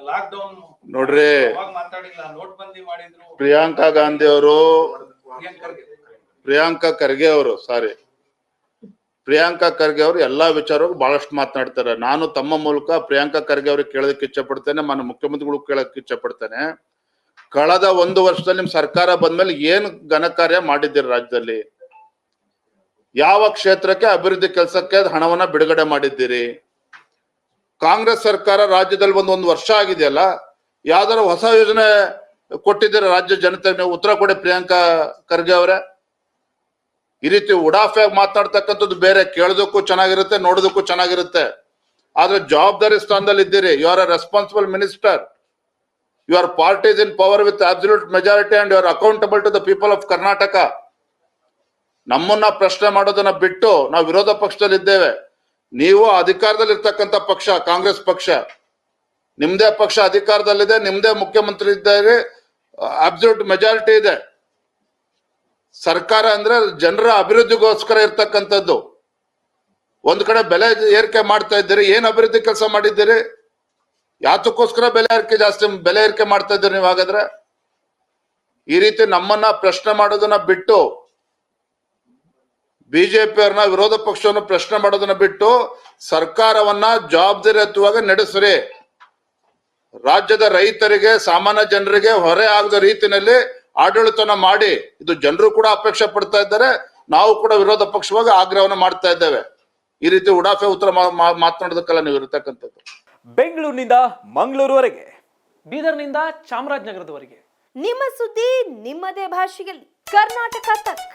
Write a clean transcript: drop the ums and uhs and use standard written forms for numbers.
Lock down ನೋಡ್ರಿ, ಮಾತಾಡಿಲ್ಲ, note ಬಂದಿ ಮಾಡಿದ್ರು. ಪ್ರಿಯಾಂಕಾ ಗಾಂಧಿ ಅವರು, ಪ್ರಿಯಾಂಕಾ ಖರ್ಗೆ ಅವರು ಎಲ್ಲಾ ವಿಚಾರಕ್ಕೂ ಬಹಳಷ್ಟು ಮಾತನಾಡ್ತಾರೆ. ನಾನು ತಮ್ಮ ಮೂಲಕ ಪ್ರಿಯಾಂಕಾ ಖರ್ಗೆ ಅವ್ರಿಗೆ ಕೇಳೋದಕ್ಕೆ ಇಚ್ಛೆ ಪಡ್ತೇನೆ, ಮಾನ್ಯ ಮುಖ್ಯಮಂತ್ರಿಗಳು ಕೇಳೋದಕ್ಕೆ ಇಚ್ಛೆ ಪಡ್ತೇನೆ. ಕಳೆದ 1 ವರ್ಷದಲ್ಲಿ ನಿಮ್ ಸರ್ಕಾರ ಬಂದ್ಮೇಲೆ ಏನು ಘನ ಕಾರ್ಯ ಮಾಡಿದ್ದೀರಿ ರಾಜ್ಯದಲ್ಲಿ? ಯಾವ ಕ್ಷೇತ್ರಕ್ಕೆ ಅಭಿವೃದ್ಧಿ ಕೆಲಸಕ್ಕೆ ಹಣವನ್ನ ಬಿಡುಗಡೆ ಮಾಡಿದ್ದೀರಿ? ಕಾಂಗ್ರೆಸ್ ಸರ್ಕಾರ ರಾಜ್ಯದಲ್ಲಿ ಒಂದು ವರ್ಷ ಆಗಿದೆಯಲ್ಲ, ಯಾವ್ದಾರ ಹೊಸ ಯೋಜನೆ ಕೊಟ್ಟಿದ್ದೀರ ರಾಜ್ಯ ಜನತೆಗೆ? ನೀವು ಉತ್ತರ ಕೊಡಿ ಪ್ರಿಯಾಂಕಾ ಖರ್ಗೆ ಅವರೇ. ಈ ರೀತಿ ಉಡಾಫೆಯಾಗಿ ಮಾತನಾಡ್ತಕ್ಕಂಥದ್ದು ಬೇರೆ, ಕೇಳೋದಕ್ಕೂ ಚೆನ್ನಾಗಿರುತ್ತೆ, ನೋಡೋದಕ್ಕೂ ಚೆನ್ನಾಗಿರುತ್ತೆ. ಆದ್ರೆ ಜವಾಬ್ದಾರಿ ಸ್ಥಾನದಲ್ಲಿ ಇದ್ದೀರಿ. You are a responsible minister. Your party is in power with absolute majority and you are accountable to the people of Karnataka. ನಮ್ಮನ್ನ ಪ್ರಶ್ನೆ ಮಾಡೋದನ್ನ ಬಿಟ್ಟು ನಾವು ವಿರೋಧ ಪಕ್ಷದಲ್ಲಿ ಇದ್ದೇವೆ. ನೀವು ಅಧಿಕಾರದಲ್ಲಿ ಇರ್ತಕ್ಕಂಥ ಪಕ್ಷ ಕಾಂಗ್ರೆಸ್ ಪಕ್ಷ, ನಿಮ್ದೇ ಪಕ್ಷ ಅಧಿಕಾರದಲ್ಲಿದೆ, ನಿಮ್ದೇ ಮುಖ್ಯಮಂತ್ರಿ ಇದ್ದಾರೆ, ಅಬ್ಸಲ್ಯೂಟ್ ಮೆಜಾರಿಟಿ ಇದೆ. ಸರ್ಕಾರ ಅಂದ್ರೆ ಜನರ ಅಭಿವೃದ್ಧಿಗೋಸ್ಕರ ಇರ್ತಕ್ಕಂಥದ್ದು. ಒಂದ್ ಕಡೆ ಬೆಲೆ ಏರಿಕೆ ಮಾಡ್ತಾ ಇದ್ದೀರಿ, ಏನ್ ಅಭಿವೃದ್ಧಿ ಕೆಲಸ ಮಾಡಿದ್ದೀರಿ? ಯಾತಕ್ಕೋಸ್ಕರ ಬೆಲೆ ಏರಿಕೆ ಮಾಡ್ತಾ ಇದ್ದೀರಿ ನೀವು? ಹಾಗಾದ್ರೆ ಈ ರೀತಿ ನಮ್ಮನ್ನ ಪ್ರಶ್ನೆ ಮಾಡೋದನ್ನ ಬಿಟ್ಟು, ಬಿಜೆಪಿ ಅವ್ರನ್ನ, ವಿರೋಧ ಪಕ್ಷವನ್ನು ಪ್ರಶ್ನೆ ಮಾಡೋದನ್ನ ಬಿಟ್ಟು ಸರ್ಕಾರವನ್ನ ಜವಾಬ್ದಾರಿಯುತವಾಗಿ ನಡೆಸ್ರಿ. ರಾಜ್ಯದ ರೈತರಿಗೆ, ಸಾಮಾನ್ಯ ಜನರಿಗೆ ಹೊರೆ ಆಗದ ರೀತಿಯಲ್ಲಿ ಆಡಳಿತನ ಮಾಡಿ. ಇದು ಜನರು ಕೂಡ ಅಪೇಕ್ಷೆ ಪಡ್ತಾ ಇದ್ದಾರೆ, ನಾವು ಕೂಡ ವಿರೋಧ ಪಕ್ಷವಾಗಿ ಆಗ್ರಹವನ್ನು ಮಾಡ್ತಾ ಇದ್ದೇವೆ. ಈ ರೀತಿ ಉಡಾಫೆ ಉತ್ತರ ಮಾತನಾಡೋದಕ್ಕಲ್ಲ ನೀವು ಇರತಕ್ಕಂಥದ್ದು. ಬೆಂಗಳೂರಿನಿಂದ ಮಂಗಳೂರುವರೆಗೆ, ಬೀದರ್ನಿಂದ ಚಾಮರಾಜನಗರದವರೆಗೆ ನಿಮ್ಮ ಸುದ್ದಿ ನಿಮ್ಮದೇ ಭಾಷೆಯಲ್ಲಿ. ಕರ್ನಾಟಕ ತಕ್.